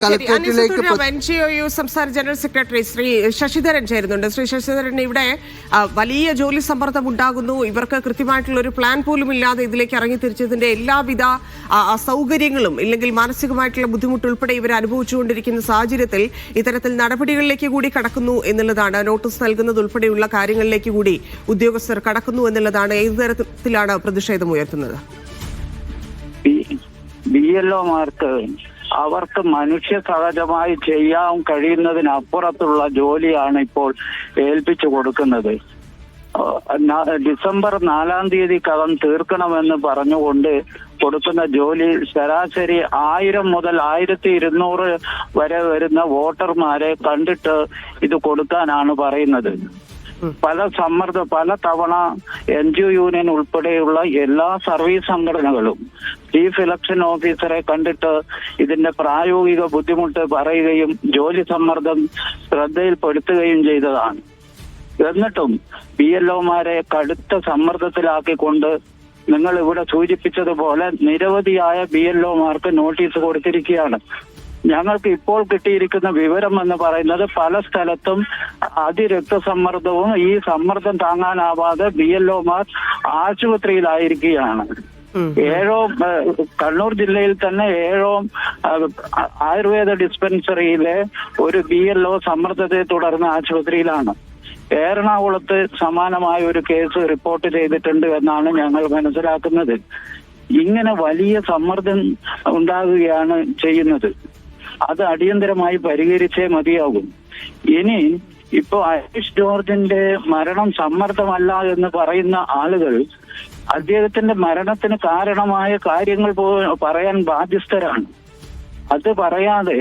NGOU സംസ്ഥാന general secretary Shri Sasidharan ചേരുന്നുണ്ട്. ശ്രീ ശശിധരൻ, ഇവിടെ വലിയ ജോലി സമ്മർദ്ദം ഉണ്ടാകുന്നു. ഇവർക്ക് കൃത്യമായിട്ടുള്ള ഒരു പ്ലാൻ പോലും ഇല്ലാതെ ഇതിലേക്ക് ഇറങ്ങിത്തിരിച്ചതിന്റെ എല്ലാവിധ അസൗകര്യങ്ങളും ഇല്ലെങ്കിൽ മാനസികമായിട്ടുള്ള ബുദ്ധിമുട്ട് ഉൾപ്പെടെ ഇവർ അനുഭവിച്ചുകൊണ്ടിരിക്കുന്ന സാഹചര്യത്തിൽ ഇത്തരത്തിൽ നടപടികളിലേക്ക് കൂടി കടക്കുന്നു എന്നുള്ളതാണ്. നോട്ടീസ് നൽകുന്നത് ഉൾപ്പെടെയുള്ള കാര്യങ്ങളിലേക്ക് കൂടി ഉദ്യോഗസ്ഥർ കടക്കുന്നു എന്നുള്ളതാണ്. ഏത് തരത്തിലാണ് പ്രതിഷേധം ഉയർത്തുന്നത്? അവർക്ക് മനുഷ്യ സഹജമായി ചെയ്യാൻ കഴിയുന്നതിനപ്പുറത്തുള്ള ജോലിയാണ് ഇപ്പോൾ ഏൽപ്പിച്ചു കൊടുക്കുന്നത്. ഡിസംബർ 4-ാം തീയതിക്കകം തീർക്കണമെന്ന് പറഞ്ഞുകൊണ്ട് കൊടുക്കുന്ന ജോലി ശരാശരി 1000 മുതൽ 1200 വരെ വരുന്ന വോട്ടർമാരെ കണ്ടിട്ട് ഇത് കൊടുക്കാനാണ് പറയുന്നത്. പല തവണ NGO യൂണിയൻ ഉൾപ്പെടെയുള്ള എല്ലാ സർവീസ് സംഘടനകളും ചീഫ് ഇലക്ഷൻ ഓഫീസറെ കണ്ടിട്ട് ഇതിന്റെ പ്രായോഗിക ബുദ്ധിമുട്ട് പറയുകയും ജോലി സമ്മർദ്ദം ശ്രദ്ധയിൽപ്പെടുത്തുകയും ചെയ്തതാണ്. എന്നിട്ടും BLOമാരെ കടുത്ത സമ്മർദ്ദത്തിലാക്കിക്കൊണ്ട് നിങ്ങൾ ഇവിടെ സൂചിപ്പിച്ചതുപോലെ നിരവധിയായ BLOമാർക്ക് നോട്ടീസ് കൊടുത്തിരിക്കുകയാണ്. ഞങ്ങൾക്ക് ഇപ്പോൾ കിട്ടിയിരിക്കുന്ന വിവരം എന്ന് പറയുന്നത് പല സ്ഥലത്തും അതിരക്തസമ്മർദ്ദവും ഈ സമ്മർദ്ദം താങ്ങാനാവാതെ BLOമാർ ആശുപത്രിയിലായിരിക്കുകയാണ്. കണ്ണൂർ ജില്ലയിൽ തന്നെ 7 ആയുർവേദ ഡിസ്പെൻസറിയിലെ ഒരു BLO സമ്മർദ്ദത്തെ തുടർന്ന് ആശുപത്രിയിലാണ്. എറണാകുളത്ത് സമാനമായ ഒരു കേസ് റിപ്പോർട്ട് ചെയ്തിട്ടുണ്ട് എന്നാണ് ഞങ്ങൾ മനസ്സിലാക്കുന്നത്. ഇങ്ങനെ വലിയ സമ്മർദ്ദം ഉണ്ടാകുകയാണ് ചെയ്യുന്നത്. അത് അടിയന്തരമായി പരിഹരിച്ചേ മതിയാകും. ഇനി ഇപ്പോ അനീഷ് ജോർജിന്റെ മരണം സമ്മർദ്ദമല്ല എന്ന് പറയുന്ന ആളുകൾ അദ്ദേഹത്തിന്റെ മരണത്തിന് കാരണമായ കാര്യങ്ങൾ പറയാൻ ബാധ്യസ്ഥരാണ്. അത് പറയാതെ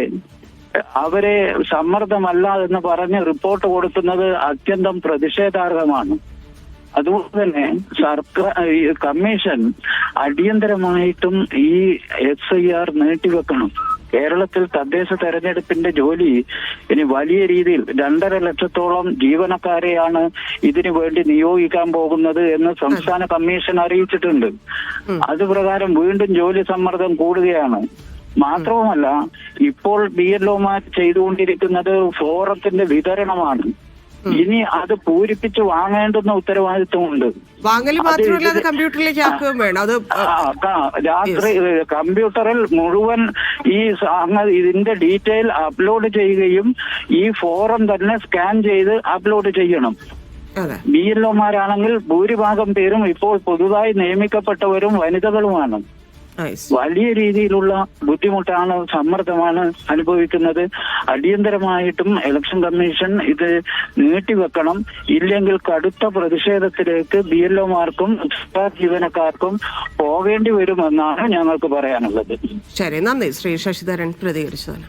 അവരെ സമ്മർദ്ദമല്ല എന്ന് പറഞ്ഞ് റിപ്പോർട്ട് കൊടുക്കുന്നത് അത്യന്തം പ്രതിഷേധാർഹമാണ്. അതുകൊണ്ട് തന്നെ സർക്കാർ കമ്മീഷൻ അടിയന്തരമായിട്ടും ഈ SIR നീട്ടിവെക്കണം. കേരളത്തിൽ തദ്ദേശ തെരഞ്ഞെടുപ്പിന്റെ ജോലി ഇനി വലിയ രീതിയിൽ 2.5 ലക്ഷത്തോളം ജീവനക്കാരെയാണ് ഇതിനു വേണ്ടി നിയോഗിക്കാൻ പോകുന്നത് എന്ന് സംസ്ഥാന കമ്മീഷൻ അറിയിച്ചിട്ടുണ്ട്. അതുപ്രകാരം വീണ്ടും ജോലി സമ്മർദ്ദം കൂടുകയാണ്. മാത്രവുമല്ല, ഇപ്പോൾ BLOമാർ ചെയ്തുകൊണ്ടിരിക്കുന്നത് ഫോറത്തിന്റെ വിതരണമാണ്. ഇനി അത് പൂരിപ്പിച്ച് വാങ്ങേണ്ടുന്ന ഉത്തരവാദിത്വമുണ്ട്. രാത്രി കമ്പ്യൂട്ടറിൽ മുഴുവൻ ഇതിന്റെ ഡീറ്റെയിൽ അപ്ലോഡ് ചെയ്യുകയും ഈ ഫോറം തന്നെ സ്കാൻ ചെയ്ത് അപ്ലോഡ് ചെയ്യണം. BLOമാരാണെങ്കിൽ ഭൂരിഭാഗം പേരും ഇപ്പോൾ പുതുതായി നിയമിക്കപ്പെട്ടവരും വനിതകളുമാണ്. വലിയ രീതിയിലുള്ള ബുദ്ധിമുട്ടാണ്, സമ്മർദ്ദമാണ് അനുഭവിക്കുന്നത്. അടിയന്തരമായിട്ടും ഇലക്ഷൻ കമ്മീഷൻ ഇത് നീട്ടിവെക്കണം. ഇല്ലെങ്കിൽ കടുത്ത പ്രതിഷേധത്തിലേക്ക് BLOമാർക്കും സർക്കാർ ജീവനക്കാർക്കും പോകേണ്ടി വരുമെന്നാണ് ഞങ്ങൾക്ക് പറയാനുള്ളത്. ശരി, നന്ദി ശ്രീ ശശിധരൻ പ്രതികരിച്ചതിന്.